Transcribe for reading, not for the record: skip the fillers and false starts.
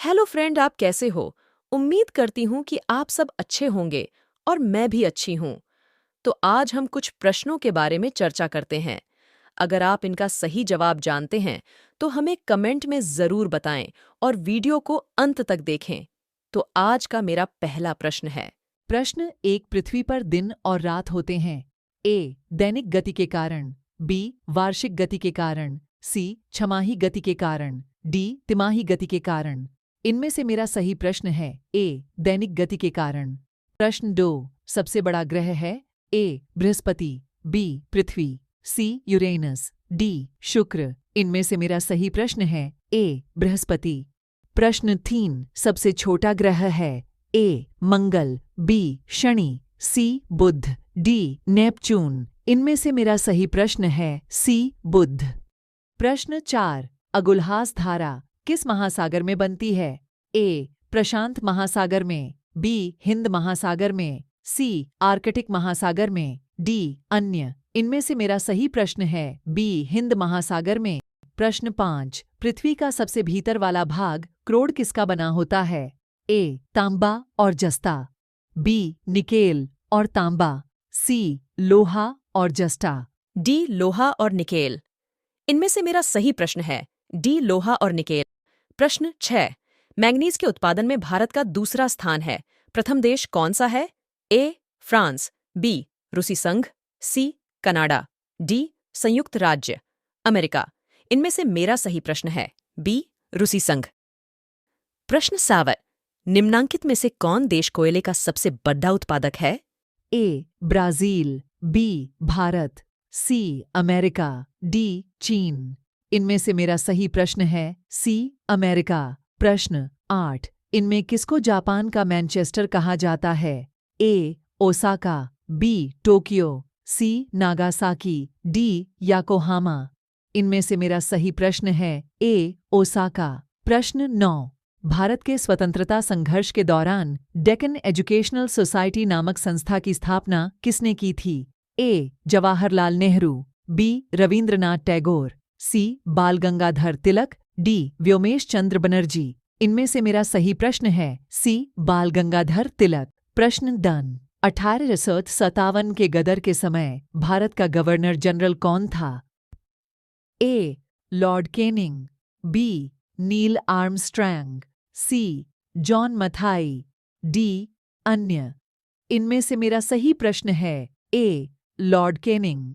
Hello friend, आप कैसे हो? उम्मीद करती हूँ कि आप सब अच्छे होंगे और मैं भी अच्छी हूँ। तो आज हम कुछ प्रश्नों के बारे में चर्चा करते हैं। अगर आप इनका सही जवाब जानते हैं, तो हमें कमेंट में ज़रूर बताएं और वीडियो को अंत तक देखें। तो आज का मेरा पहला प्रश्न है। प्रश्न एक। पृथ्वी पर दिन और रात होते हैं। ए दैनिक गति के कारण, बी वार्षिक गति के कारण, सी छमाही गति के कारण, डी तिमाही गति के कारण। इनमें से मेरा सही प्रश्न है ए दैनिक गति के कारण। प्रश्न दो। सबसे बड़ा ग्रह है ए बृहस्पति, बी पृथ्वी, सी यूरेनस, डी शुक्र। इनमें से मेरा सही प्रश्न है ए बृहस्पति। प्रश्न 3। सबसे छोटा ग्रह है ए मंगल, बी शनि, सी बुध, डी नेपच्यून। इनमें से मेरा सही प्रश्न है सी बुध। प्रश्न 4। अगुलहास धारा किस महासागर में बनती है? ए प्रशांत महासागर में, बी हिंद महासागर में, सी आर्कटिक महासागर में, डी अन्य। इनमें से मेरा सही प्रश्न है बी हिंद महासागर में। प्रश्न 5। पृथ्वी का सबसे भीतर वाला भाग क्रोड किसका बना होता है? ए तांबा और जस्ता, बी निकेल और तांबा, सी लोहा और जस्ता। डी लोहा और निकेल। इनमें से मेरा सही प्रश्न है डी लोहा और निकेल। प्रश्न 6। मैंगनीज के उत्पादन में भारत का दूसरा स्थान है। प्रथम देश कौन सा है? ए फ्रांस, बी रूसी संघ, सी कनाडा, डी संयुक्त राज्य अमेरिका। इनमें से मेरा सही प्रश्न है बी रूसी संघ। प्रश्न 7। निम्नांकित में से कौन देश कोयले का सबसे बड़ा उत्पादक है? A Brazil, B Bharat, C America, D चीन। इनमें से मेरा सही प्रश्न है सी अमेरिका। प्रश्न 8। इनमें किसको जापान का मैनचेस्टर कहा जाता है? ए ओसाका, बी टोक्यो, सी नागासाकी, डी याकोहामा। इनमें से मेरा सही प्रश्न है ए ओसाका। प्रश्न 9। भारत के स्वतंत्रता संघर्ष के दौरान डेक्कन एजुकेशनल सोसाइटी नामक संस्था की स्थापना किसने की थी? ए जवाहरलाल नेहरू, बी रविंद्रनाथ टैगोर, सी बाल गंगाधर तिलक, डी व्योमेश चंद्र बनर्जी। इनमें से मेरा सही प्रश्न है सी बाल गंगाधर तिलक। प्रश्न 10। 1857 के गदर के समय भारत का गवर्नर जनरल कौन था? ए लॉर्ड केनिंग, बी नील आर्मस्ट्रैंग, सी जॉन मथाई, डी अन्य। इनमें से मेरा सही प्रश्न है ए लॉर्ड केनिंग।